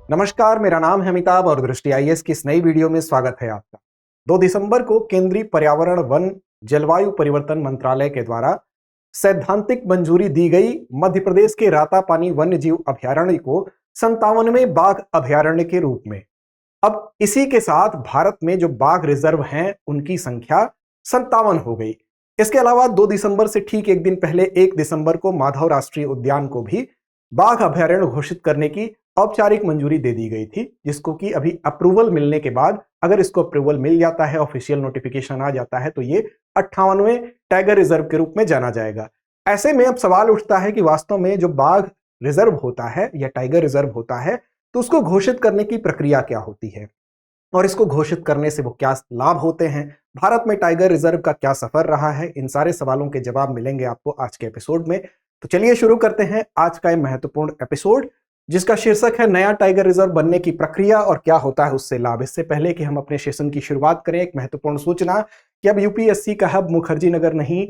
नमस्कार, मेरा नाम है अमिताभ और दृष्टि आईएएस की इस नई वीडियो में स्वागत है आपका। 2 दिसंबर को केंद्रीय पर्यावरण वन जलवायु परिवर्तन मंत्रालय के द्वारा सैद्धांतिक मंजूरी दी गई मध्य प्रदेश के रातापानी वन्य जीव अभयारण्य को 57वें बाघ अभयारण्य के रूप में। अब इसी के साथ भारत में जो बाघ रिजर्व हैं उनकी संख्या 57 हो गई। इसके अलावा 2 दिसंबर से ठीक एक दिन पहले 1 दिसंबर को माधव राष्ट्रीय उद्यान को भी बाघ अभयारण्य घोषित करने की औपचारिक मंजूरी दे दी गई थी, जिसको कि अभी अप्रूवल मिलने के बाद, अगर इसको अप्रूवल मिल जाता है, ऑफिशियल नोटिफिकेशन आ जाता है, तो ये 58वें टाइगर रिजर्व के रूप में जाना जाएगा। ऐसे में अब सवाल उठता है कि वास्तव में जो बाघ रिजर्व होता है या टाइगर रिजर्व होता है, तो उसको घोषित करने की प्रक्रिया क्या होती है और इसको घोषित करने से वो क्या लाभ होते हैं, भारत में टाइगर रिजर्व का क्या सफर रहा है, इन सारे सवालों के जवाब मिलेंगे आपको आज के एपिसोड में। तो चलिए शुरू करते हैं आज का यह महत्वपूर्ण एपिसोड, जिसका शीर्षक है नया टाइगर रिजर्व बनने की प्रक्रिया और क्या होता है उससे लाभ। इससे पहले कि हम अपने सेशन की शुरुआत करें, एक महत्वपूर्ण सूचना कि अब यूपीएससी का हब मुखर्जी नगर नहीं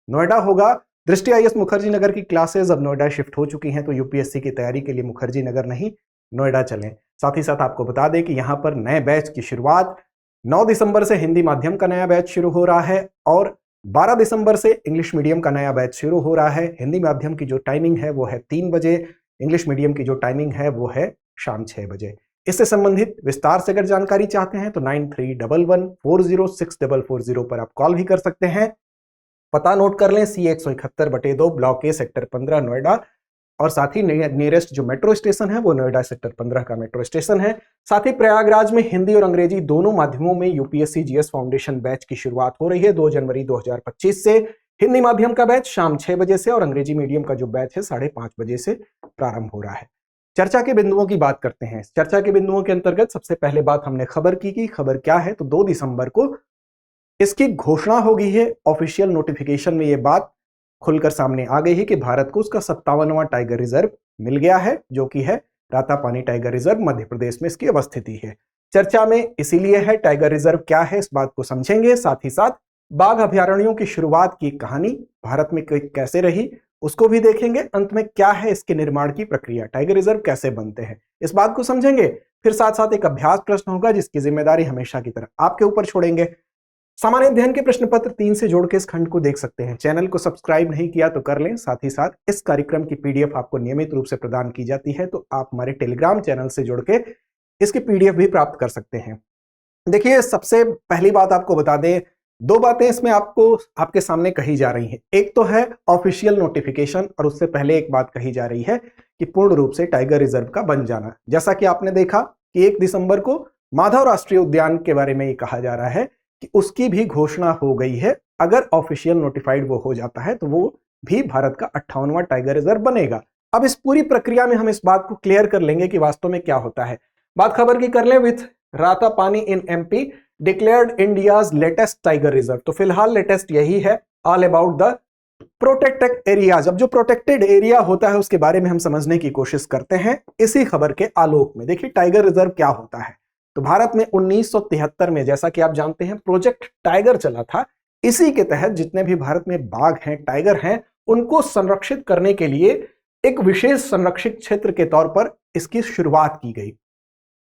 नोएडा होगा। दृष्टि आईएएस मुखर्जी नगर की क्लासेस अब नोएडा शिफ्ट हो चुकी हैं, तो यूपीएससी की तैयारी के लिए मुखर्जी नगर नहीं नोएडा चलें। साथ ही साथ आपको बता दें कि यहाँ पर नए बैच की शुरुआत 9 दिसंबर से हिंदी माध्यम का नया बैच शुरू हो रहा है और 12 दिसंबर से इंग्लिश मीडियम का नया बैच शुरू हो रहा है। हिंदी माध्यम की जो टाइमिंग है वो है 3 बजे, इंग्लिश मीडियम की जो टाइमिंग है वो है शाम 6 बजे। इससे संबंधित विस्तार से अगर जानकारी चाहते हैं तो 9311406440 पर आप कॉल भी कर सकते हैं। पता नोट कर लें, C171/2 block A sector 15 Noida, और साथ ही नियरेस्ट जो मेट्रो स्टेशन है वो नोएडा सेक्टर 15 का मेट्रो स्टेशन है। साथ ही प्रयागराज में हिंदी और अंग्रेजी दोनों माध्यमों में यूपीएससी जीएस फाउंडेशन बैच की शुरुआत हो रही है 2 जनवरी 2025 से। हिंदी माध्यम का बैच शाम 6 बजे से और अंग्रेजी मीडियम का जो बैच है 5:30 बजे से प्रारंभ हो रहा है। चर्चा के बिंदुओं की बात करते हैं। चर्चा के बिंदुओं के अंतर्गत सबसे पहले बात हमने खबर की खबर क्या है, तो 2 दिसंबर को इसकी घोषणा हो गई है। ऑफिशियल नोटिफिकेशन में यह बात खुलकर सामने आ गई है कि भारत को उसका 57वां टाइगर रिजर्व मिल गया है, जो कि है रातापानी टाइगर रिजर्व, मध्य प्रदेश में इसकी अवस्थिति है। चर्चा में इसीलिए है, टाइगर रिजर्व क्या है इस बात को समझेंगे, साथ ही साथ बाघ अभयारण्यों की शुरुआत की कहानी भारत में कैसे रही उसको भी देखेंगे। अंत में क्या है इसके निर्माण की प्रक्रिया, टाइगर रिजर्व कैसे बनते हैं, इस बात को समझेंगे। फिर साथ साथ एक अभ्यास प्रश्न होगा जिसकी जिम्मेदारी हमेशा की तरह आपके ऊपर छोड़ेंगे। सामान्य अध्ययन के प्रश्न पत्र 3 से जोड़ के इस खंड को देख सकते हैं। चैनल को सब्सक्राइब नहीं किया तो कर लें। साथ ही साथ इस कार्यक्रम की पीडीएफ आपको नियमित रूप से प्रदान की जाती है, तो आप हमारे टेलीग्राम चैनल से जुड़ के इसकी पीडीएफ भी प्राप्त कर सकते हैं। देखिए, सबसे पहली बात आपको बता दें, 2 बातें इसमें आपको आपके सामने कही जा रही हैं। एक तो है ऑफिशियल नोटिफिकेशन और उससे पहले एक बात कही जा रही है कि पूर्ण रूप से टाइगर रिजर्व का बन जाना। जैसा कि आपने देखा कि 1 दिसंबर को माधव राष्ट्रीय उद्यान के बारे में ये कहा जा रहा है कि उसकी भी घोषणा हो गई है। अगर ऑफिशियल नोटिफाइड वो हो जाता है तो वो भी भारत का 58वां टाइगर रिजर्व बनेगा। अब इस पूरी प्रक्रिया में हम इस बात को क्लियर कर लेंगे कि वास्तव में क्या होता है। बात खबर की कर लें। With Ratapani in MP declared India's latest tiger reserve, तो फिलहाल लेटेस्ट यही है, all about the protected areas. अब जो प्रोटेक्टेड एरिया होता है उसके बारे में हम समझने की कोशिश करते हैं इसी खबर के आलोक में। देखिए, टाइगर रिजर्व क्या होता है। तो भारत में 1973 में, जैसा कि आप जानते हैं, प्रोजेक्ट टाइगर चला था। इसी के तहत जितने भी भारत में बाघ हैं, टाइगर हैं, उनको संरक्षित करने के लिए एक विशेष संरक्षित क्षेत्र के तौर पर इसकी शुरुआत की गई।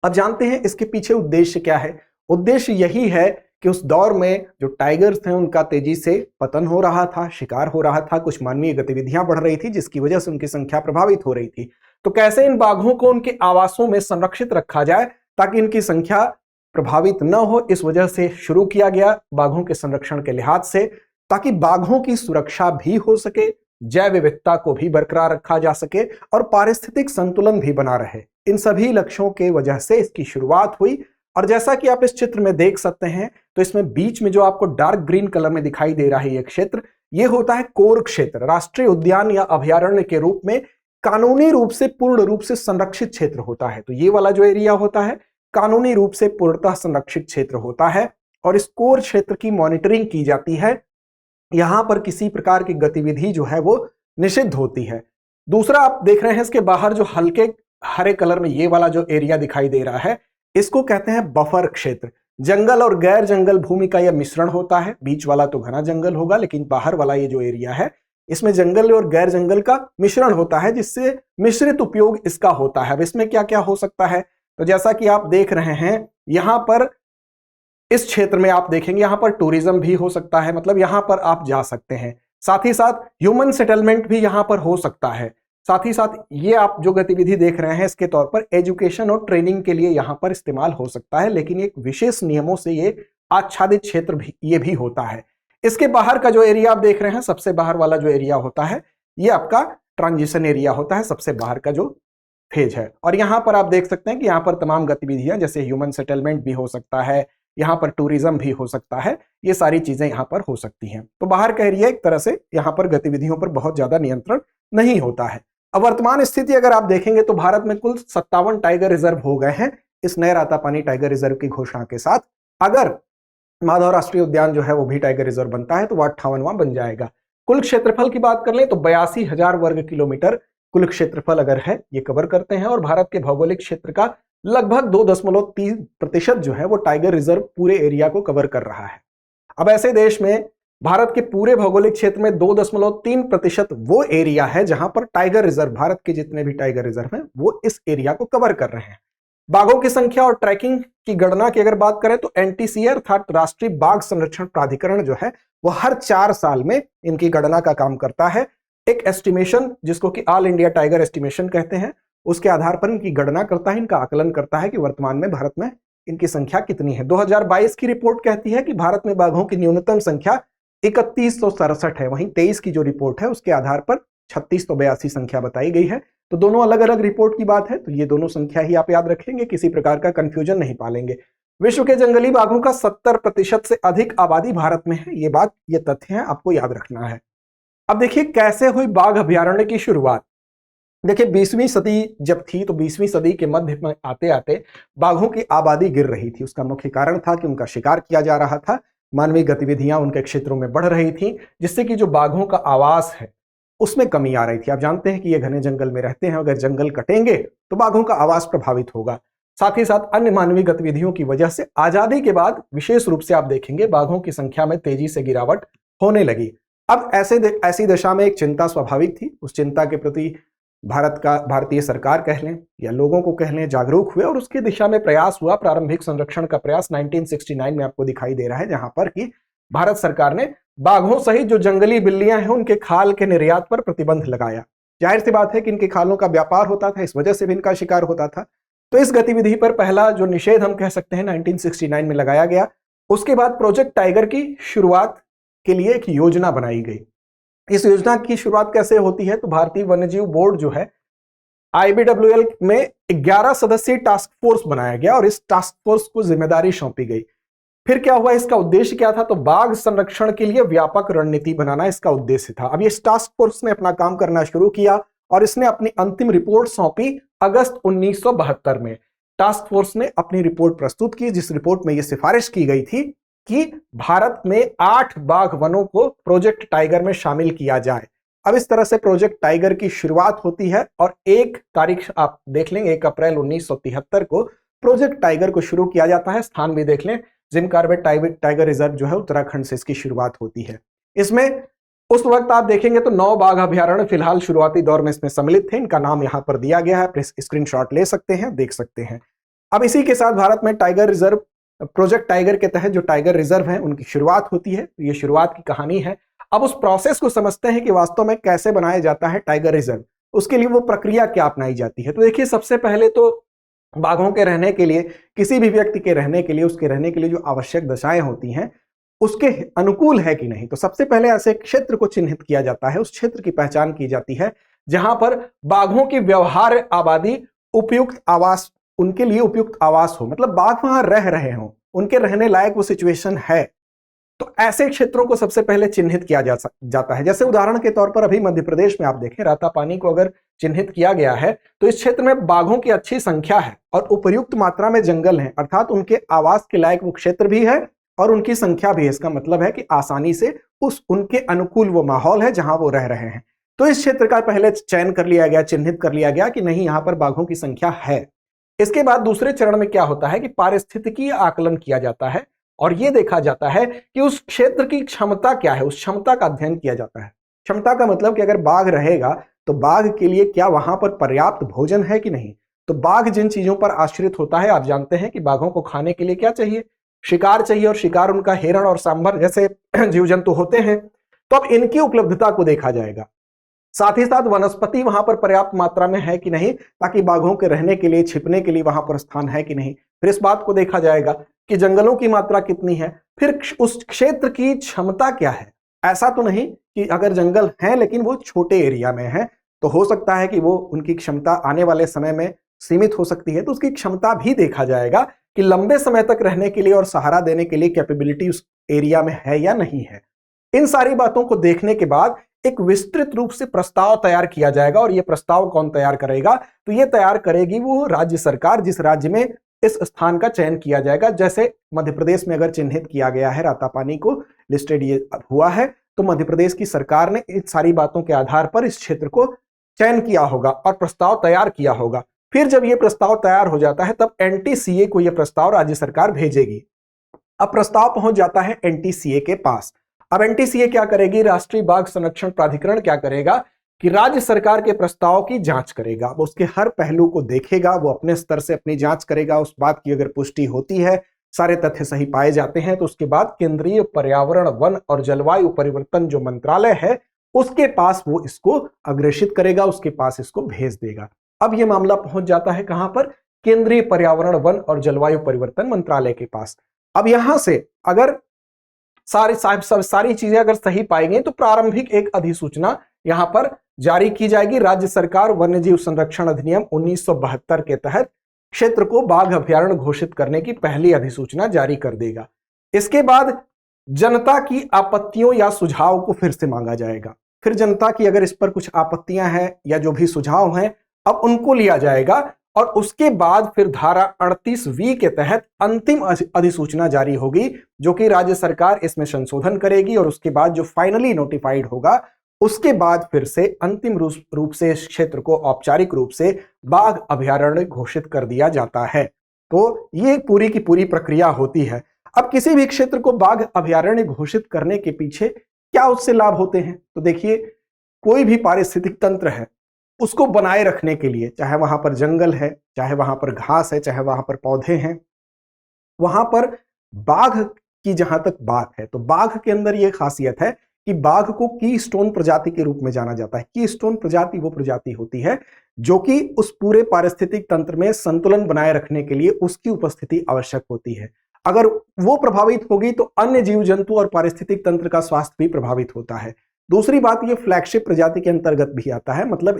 अब जानते हैं इसके पीछे उद्देश्य क्या है। उद्देश्य यही है कि उस दौर में जो टाइगर्स थे उनका तेजी से पतन हो रहा था, शिकार हो रहा था, कुछ मानवीय गतिविधियां बढ़ रही थी जिसकी वजह से उनकी संख्या प्रभावित हो रही थी। तो कैसे इन बाघों को उनके आवासों में संरक्षित रखा जाए ताकि इनकी संख्या प्रभावित न हो, इस वजह से शुरू किया गया बाघों के संरक्षण के लिहाज से, ताकि बाघों की सुरक्षा भी हो सके, जैव विविधता को भी बरकरार रखा जा सके और पारिस्थितिक संतुलन भी बना रहे। इन सभी लक्ष्यों के वजह से इसकी शुरुआत हुई। और जैसा कि आप इस चित्र में देख सकते हैं, तो इसमें बीच में जो आपको डार्क ग्रीन कलर में दिखाई दे रहा है ये क्षेत्र, ये होता है कोर क्षेत्र। राष्ट्रीय उद्यान या अभयारण्य के रूप में कानूनी रूप से पूर्ण रूप से संरक्षित क्षेत्र होता है। तो ये वाला जो एरिया होता है कानूनी रूप से पूर्णतः संरक्षित क्षेत्र होता है और इस कोर क्षेत्र की मॉनिटरिंग की जाती है। यहां पर किसी प्रकार की गतिविधि जो है वो निषिद्ध होती है। दूसरा, आप देख रहे हैं इसके बाहर जो हल्के हरे कलर में ये वाला जो एरिया दिखाई दे रहा है, इसको कहते हैं बफर क्षेत्र। जंगल और गैर जंगल भूमि का यह मिश्रण होता है। बीच वाला तो घना जंगल होगा, लेकिन बाहर वाला ये जो एरिया है इसमें जंगल और गैर जंगल का मिश्रण होता है, जिससे मिश्रित उपयोग इसका होता है। अब इसमें क्या क्या हो सकता है, तो जैसा कि आप देख रहे हैं यहां पर इस क्षेत्र में आप देखेंगे यहां पर टूरिज्म भी हो सकता है, मतलब यहां पर आप जा सकते हैं। साथ ही साथ ह्यूमन सेटलमेंट भी यहां पर हो सकता है। साथ ही साथ ये आप जो गतिविधि देख रहे हैं इसके तौर पर एजुकेशन और ट्रेनिंग के लिए यहां पर इस्तेमाल हो सकता है, लेकिन एक विशेष नियमों से ये आच्छादित क्षेत्र भी ये भी होता है। इसके बाहर का जो एरिया आप देख रहे हैं, सबसे बाहर वाला जो एरिया होता है ये आपका ट्रांजिशन एरिया होता है, सबसे बाहर का जो फेज है। और यहां पर आप देख सकते हैं कि यहां पर तमाम गतिविधियां जैसे ह्यूमन सेटलमेंट भी हो सकता है, यहां पर टूरिज्म भी हो सकता है, ये सारी चीजें यहां पर हो सकती हैं। तो बाहर का एरिया एक तरह से यहां पर गतिविधियों पर बहुत ज्यादा नियंत्रण नहीं होता है। अब वर्तमान स्थिति अगर आप देखेंगे तो भारत में कुल 57 टाइगर रिजर्व हो गए हैं इस नए रातापानी टाइगर रिजर्व की घोषणा के साथ। अगर माधव राष्ट्रीय उद्यान जो है वो भी टाइगर रिजर्व बनता है तो वह 58वां बन जाएगा। कुल क्षेत्रफल की बात कर लें तो 82,000 वर्ग किलोमीटर कुल क्षेत्रफल अगर है ये कवर करते हैं, और भारत के भौगोलिक क्षेत्र का लगभग 2.3% जो है वो टाइगर रिजर्व पूरे एरिया को कवर कर रहा है। अब ऐसे देश में भारत के पूरे भौगोलिक क्षेत्र में 2.3% वो एरिया है जहां पर टाइगर रिजर्व, भारत के जितने भी टाइगर रिजर्व हैं वो इस एरिया को कवर कर रहे हैं। बाघों की संख्या और ट्रैकिंग की गणना की अगर बात करें तो एनटीसीए अर्थात राष्ट्रीय बाघ संरक्षण प्राधिकरण जो है वो हर 4 साल में इनकी गणना का काम करता है। एक एस्टिमेशन जिसको कि ऑल इंडिया टाइगर एस्टिमेशन कहते हैं, उसके आधार पर इनकी गणना करता है, इनका आकलन करता है कि वर्तमान में भारत में इनकी संख्या कितनी है। 2022 की रिपोर्ट कहती है कि भारत में बाघों की न्यूनतम संख्या 3167 है, वहीं 23 की जो रिपोर्ट है उसके आधार पर 3682 संख्या बताई गई है। तो दोनों अलग अलग रिपोर्ट की बात है, तो ये दोनों संख्या ही आप याद रखेंगे, किसी प्रकार का कंफ्यूजन नहीं पालेंगे। विश्व के जंगली बाघों का 70% से अधिक आबादी भारत में है, ये बात ये तथ्य है, आपको याद रखना है। अब देखिए कैसे हुई बाघ अभयारण्य की शुरुआत। देखिए 20वीं सदी जब थी तो 20वीं सदी के मध्य में आते आते बाघों की आबादी गिर रही थी। उसका मुख्य कारण था कि उनका शिकार किया जा रहा था, मानवीय गतिविधियां उनके क्षेत्रों में बढ़ रही थी, जिससे कि जो बाघों का आवास है उसमें कमी आ रही थी। आप जानते हैं कि ये घने जंगल में रहते हैं, अगर जंगल कटेंगे तो बाघों का आवास प्रभावित होगा। साथ ही साथ अन्य मानवीय गतिविधियों की वजह से आजादी के बाद विशेष रूप से आप देखेंगे बाघों की संख्या में तेजी से गिरावट होने लगी। अब ऐसी दशा में एक चिंता स्वाभाविक थी। उस चिंता के प्रति भारतीय सरकार कह लें या लोगों को कह लें जागरूक हुए और उसकी दिशा में प्रयास हुआ। प्रारंभिक संरक्षण का प्रयास 1969 में आपको दिखाई दे रहा है, जहां पर कि भारत सरकार ने बाघों सहित जो जंगली बिल्लियां हैं उनके खाल के निर्यात पर प्रतिबंध लगाया। जाहिर सी बात है कि इनके खालों का व्यापार होता था, इस वजह से भी इनका शिकार होता था। तो इस गतिविधि पर पहला जो निषेध हम कह सकते हैं 1969 में लगाया गया। उसके बाद प्रोजेक्ट टाइगर की शुरुआत के लिए एक योजना बनाई गई। इस योजना की शुरुआत कैसे होती है तो भारतीय वन्यजीव बोर्ड जो है IBWL में 11 सदस्यीय टास्क फोर्स बनाया गया और इस टास्क फोर्स को जिम्मेदारी सौंपी गई। फिर क्या हुआ, इसका उद्देश्य क्या था, तो बाघ संरक्षण के लिए व्यापक रणनीति बनाना इसका उद्देश्य था। अब इस टास्क फोर्स ने अपना काम करना शुरू किया और इसने अपनी अंतिम रिपोर्ट सौंपी अगस्त 1972 में। टास्क फोर्स ने अपनी रिपोर्ट प्रस्तुत की, जिस रिपोर्ट में यह सिफारिश की गई थी कि भारत में 8 बाघ वनों को प्रोजेक्ट टाइगर में शामिल किया जाए। अब इस तरह से प्रोजेक्ट टाइगर की शुरुआत होती है और 1 तारीख आप देख लें 1 अप्रैल 1973 को प्रोजेक्ट टाइगर को शुरू किया जाता है। स्थान भी देख लें, जिम कॉर्बेट टाइगर रिजर्व जो है उत्तराखंड से इसकी शुरुआत होती है। इसमें उस वक्त आप देखेंगे तो 9 बाघ अभयारण्य फिलहाल शुरुआती दौर में इसमें सम्मिलित थे। इनका नाम यहां पर दिया गया है, स्क्रीनशॉट ले सकते हैं, देख सकते हैं। अब इसी के साथ भारत में टाइगर रिजर्व, प्रोजेक्ट टाइगर के तहत जो टाइगर रिजर्व है उनकी शुरुआत होती है। ये शुरुआत की कहानी है। अब उस प्रोसेस को समझते हैं कि वास्तव में कैसे बनाया जाता है टाइगर रिजर्व, उसके लिए वो प्रक्रिया क्या अपनाई जाती है। तो देखिए सबसे पहले तो बाघों के रहने के लिए, किसी भी व्यक्ति के रहने के लिए, उसके रहने के लिए जो आवश्यक दशाएं होती हैं उसके अनुकूल है कि नहीं। तो सबसे पहले ऐसे क्षेत्र को चिन्हित किया जाता है, उस क्षेत्र की पहचान की जाती है जहां पर बाघों की व्यवहार्य आबादी, उपयुक्त आवास, उनके लिए उपयुक्त आवास हो, मतलब बाघ वहां रह रहे हों, उनके रहने लायक वो सिचुएशन है। तो ऐसे क्षेत्रों को सबसे पहले चिन्हित किया जाता है। जैसे उदाहरण के तौर पर अभी मध्य प्रदेश में आप देखें रातापानी को अगर चिन्हित किया गया है तो इस क्षेत्र में बाघों की अच्छी संख्या है और उपयुक्त मात्रा में जंगल है, अर्थात उनके आवास के लायक वो क्षेत्र भी है और उनकी संख्या भी है। इसका मतलब है कि आसानी से उनके अनुकूल वो माहौल है जहां वो रह रहे हैं। तो इस क्षेत्र का पहले चयन कर लिया गया, चिन्हित कर लिया गया कि नहीं यहां पर बाघों की संख्या है। इसके बाद दूसरे चरण में क्या होता है कि पारिस्थितिकीय आकलन किया जाता है और यह देखा जाता है कि उस क्षेत्र की क्षमता क्या है, उस क्षमता का अध्ययन किया जाता है। क्षमता का मतलब कि अगर बाघ रहेगा तो बाघ के लिए क्या वहां पर पर्याप्त भोजन है कि नहीं, तो बाघ जिन चीजों पर आश्रित होता है, आप जानते हैं कि बाघों को खाने के लिए क्या चाहिए, शिकार चाहिए, और शिकार उनका हिरण और सांभर जैसे जीव जंतु होते हैं। तो अब इनकी उपलब्धता को देखा जाएगा, साथ ही साथ वनस्पति वहां पर पर्याप्त मात्रा में है कि नहीं, ताकि बाघों के रहने के लिए, छिपने के लिए वहां पर स्थान है कि नहीं। फिर इस बात को देखा जाएगा कि जंगलों की मात्रा कितनी है, फिर उस क्षेत्र की क्षमता क्या है। ऐसा तो नहीं कि अगर जंगल है लेकिन वो छोटे एरिया में है, तो हो सकता है कि वो उनकी क्षमता आने वाले समय में सीमित हो सकती है, तो उसकी क्षमता भी देखा जाएगा कि लंबे समय तक रहने के लिए और सहारा देने के लिए कैपेबिलिटी उस एरिया में है या नहीं है। इन सारी बातों को देखने के बाद एक विस्तृत रूप से प्रस्ताव तैयार किया जाएगा, और यह प्रस्ताव कौन तैयार करेगा, तो यह तैयार करेगी वो राज्य सरकार जिस राज्य में इस स्थान का चयन किया जाएगा। जैसे मध्य प्रदेश में अगर चिन्हित किया गया है, रातापानी को लिस्टेड ये हुआ है, तो मध्य प्रदेश की सरकार ने इन सारी बातों के आधार पर इस क्षेत्र को चयन किया होगा और प्रस्ताव तैयार किया होगा। फिर जब यह प्रस्ताव तैयार हो जाता है, तब एनटीसीए को यह प्रस्ताव राज्य सरकार भेजेगी। अब प्रस्ताव पहुंच जाता है एनटीसीए के पास। अब एनटीसीए क्या करेगी, राष्ट्रीय बाघ संरक्षण प्राधिकरण क्या करेगा कि राज्य सरकार के प्रस्ताव की जांच करेगा, वो उसके हर पहलू को देखेगा, वो अपने स्तर से अपनी जांच करेगा। उस बात की अगर पुष्टि होती है, सारे तथ्य सही पाए जाते हैं, तो उसके बाद केंद्रीय पर्यावरण, वन और जलवायु परिवर्तन जो मंत्रालय है, उसके पास वो इसको अग्रेषित करेगा, उसके पास इसको भेज देगा। अब ये मामला पहुंच जाता है कहां पर, केंद्रीय पर्यावरण, वन और जलवायु परिवर्तन मंत्रालय के पास। अब यहां से अगर सारी चीजें अगर सही पाई गई, तो प्रारंभिक एक अधिसूचना यहां पर जारी की जाएगी। राज्य सरकार वन्यजीव संरक्षण अधिनियम 1972 के तहत क्षेत्र को बाघ अभयारण्य घोषित करने की पहली अधिसूचना जारी कर देगा। इसके बाद जनता की आपत्तियों या सुझाव को फिर से मांगा जाएगा। फिर जनता की अगर इस पर कुछ आपत्तियां हैं या जो भी सुझाव हैं, अब उनको लिया जाएगा, और उसके बाद फिर धारा 38V के तहत अंतिम अधिसूचना जारी होगी, जो कि राज्य सरकार इसमें संशोधन करेगी, और उसके बाद जो फाइनली नोटिफाइड होगा, उसके बाद फिर से अंतिम रूप से इस क्षेत्र को औपचारिक रूप से बाघ अभयारण्य घोषित कर दिया जाता है। तो ये पूरी की पूरी प्रक्रिया होती है। अब किसी भी क्षेत्र को बाघ अभयारण्य घोषित करने के पीछे क्या उससे लाभ होते हैं, तो देखिए, कोई भी पारिस्थितिक तंत्र है, उसको बनाए रखने के लिए, चाहे वहां पर जंगल है, चाहे वहां पर घास है, चाहे वहां पर पौधे हैं, वहां पर बाघ की जहां तक बात है, तो बाघ के अंदर यह खासियत है कि बाघ को कीस्टोन प्रजाति के रूप में जाना जाता है। कीस्टोन प्रजाति वो प्रजाति होती है जो कि उस पूरे पारिस्थितिक तंत्र में संतुलन बनाए रखने के लिए उसकी उपस्थिति आवश्यक होती है। अगर वो प्रभावित होगी तो अन्य जीव जंतु और पारिस्थितिक तंत्र का स्वास्थ्य भी प्रभावित होता है। दूसरी बात, ये फ्लैगशिप प्रजाति के अंतर्गत भी आता है, मतलब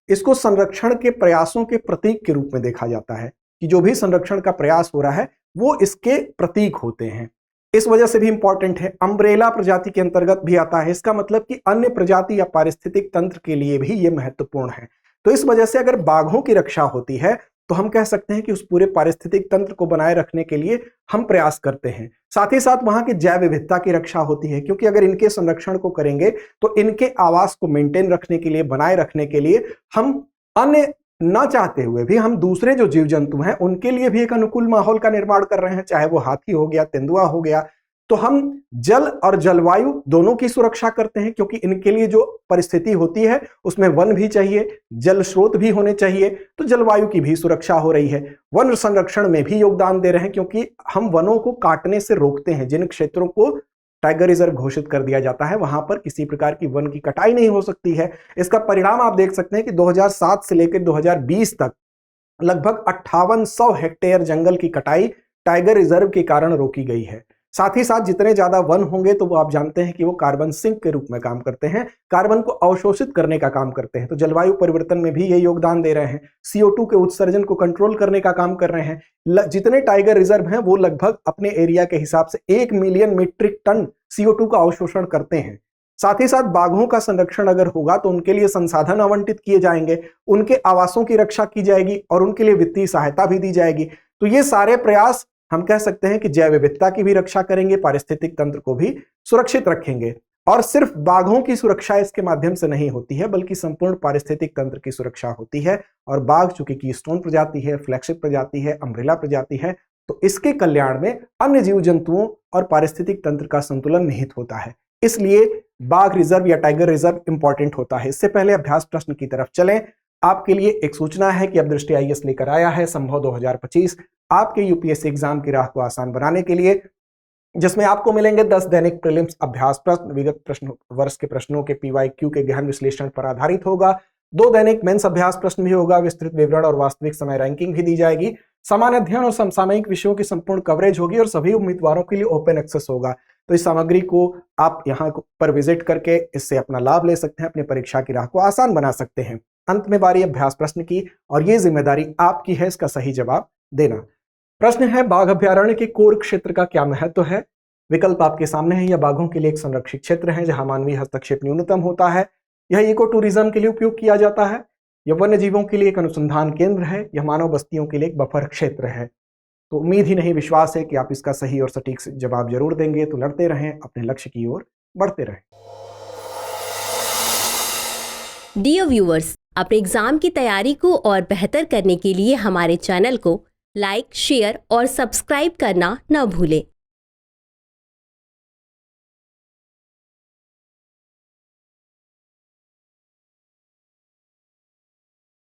इसको संरक्षण के प्रयासों के प्रतीक के रूप में देखा जाता है कि जो भी संरक्षण का प्रयास हो रहा है वो इसके प्रतीक होते हैं। इस वजह से भी इंपॉर्टेंट है। अम्ब्रेला प्रजाति के अंतर्गत भी आता है, इसका मतलब कि अन्य प्रजाति या पारिस्थितिक तंत्र के लिए भी ये महत्वपूर्ण है। तो इस वजह से अगर बाघों की रक्षा होती है तो हम कह सकते हैं कि उस पूरे पारिस्थितिक तंत्र को बनाए रखने के लिए हम प्रयास करते हैं। साथ ही साथ वहां की जैव विविधता की रक्षा होती है, क्योंकि अगर इनके संरक्षण को करेंगे तो इनके आवास को मेंटेन रखने के लिए, बनाए रखने के लिए हम अन्य ना चाहते हुए भी हम दूसरे जो जीव जंतु हैं उनके लिए भी एक अनुकूल माहौल का निर्माण कर रहे हैं, चाहे वो हाथी हो गया, तेंदुआ हो गया। तो हम जल और जलवायु दोनों की सुरक्षा करते हैं, क्योंकि इनके लिए जो परिस्थिति होती है उसमें वन भी चाहिए, जल स्रोत भी होने चाहिए, तो जलवायु की भी सुरक्षा हो रही है। वन संरक्षण में भी योगदान दे रहे हैं, क्योंकि हम वनों को काटने से रोकते हैं। जिन क्षेत्रों को टाइगर रिजर्व घोषित कर दिया जाता है वहां पर किसी प्रकार की वन की कटाई नहीं हो सकती है। इसका परिणाम आप देख सकते हैं कि 2007 से लेकर 2020 तक लगभग 5800 हेक्टेयर जंगल की कटाई टाइगर रिजर्व के कारण रोकी गई है। साथ ही साथ जितने ज्यादा वन होंगे तो वो आप जानते हैं कि वो कार्बन सिंक के रूप में काम करते हैं, कार्बन को अवशोषित करने का काम करते हैं, तो जलवायु परिवर्तन में भी ये योगदान दे रहे हैं। CO2 के उत्सर्जन को कंट्रोल करने का काम कर रहे हैं। जितने टाइगर रिजर्व हैं वो लगभग अपने एरिया के हिसाब से 1 मिलियन मीट्रिक टन CO2 का अवशोषण करते हैं। साथ ही साथ बाघों का संरक्षण अगर होगा तो उनके लिए संसाधन आवंटित किए जाएंगे, उनके आवासों की रक्षा की जाएगी और उनके लिए वित्तीय सहायता भी दी जाएगी। तो ये सारे प्रयास हम कह सकते हैं कि जैव विविधता की भी रक्षा करेंगे, पारिस्थितिक तंत्र को भी सुरक्षित रखेंगे। और सिर्फ बाघों की सुरक्षा इसके माध्यम से नहीं होती है, बल्कि संपूर्ण पारिस्थितिक तंत्र की सुरक्षा होती है। और बाघ चूंकि कीस्टोन प्रजाति है, फ्लैगशिप प्रजाति है, अम्ब्रेला प्रजाति है, तो इसके कल्याण में अन्य जीव जंतुओं और पारिस्थितिक तंत्र का संतुलन निहित होता है। इसलिए बाघ रिजर्व या टाइगर रिजर्व इंपॉर्टेंट होता है। इससे पहले अभ्यास प्रश्न की तरफ चलें। आपके लिए एक सूचना है कि अब दृष्टि आईएएस लेकर आया है संभव 2025 आपके यूपीएससी एग्जाम की राह को आसान बनाने के लिए, जिसमें आपको मिलेंगे 10 दैनिक प्रीलिम्स अभ्यास प्रश्न, विगत प्रश्न वर्ष के प्रश्नों के पीवाईक्यू के गहन विश्लेषण पर आधारित होगा। 2 दैनिक मेंस अभ्यास प्रश्न भी होगा, विस्तृत विवरण और वास्तविक समय रैंकिंग भी दी जाएगी। सामान्य अध्ययन और समसामयिक विषयों की संपूर्ण कवरेज होगी और सभी उम्मीदवारों के लिए ओपन एक्सेस होगा। तो इस सामग्री को आप यहाँ पर विजिट करके इससे अपना लाभ ले सकते हैं, अपनी परीक्षा की राह को आसान बना सकते हैं। अंत में बारी अभ्यास प्रश्न की और ये जिम्मेदारी आपकी है इसका सही जवाब देना। प्रश्न है, बाघ अभ्यारण्य के कोर क्षेत्र का क्या महत्व है? विकल्प आपके सामने है। यह बाघों के लिए एक संरक्षित क्षेत्र है जहां मानवीय हस्तक्षेप न्यूनतम होता है। यह इको टूरिज्म के लिए उपयोग किया जाता है। यह वन्य जीवों के लिए एक अनुसंधान केंद्र है। यह मानव बस्तियों के लिए एक बफर क्षेत्र है। तो उम्मीद ही नहीं विश्वास है कि आप इसका सही और सटीक जवाब जरूर देंगे। तो लड़ते रहें, अपने लक्ष्य की ओर बढ़ते रहें। डियर व्यूअर्स, अपने एग्जाम की तैयारी को और बेहतर करने के लिए हमारे चैनल को लाइक, शेयर और सब्सक्राइब करना न भूलें।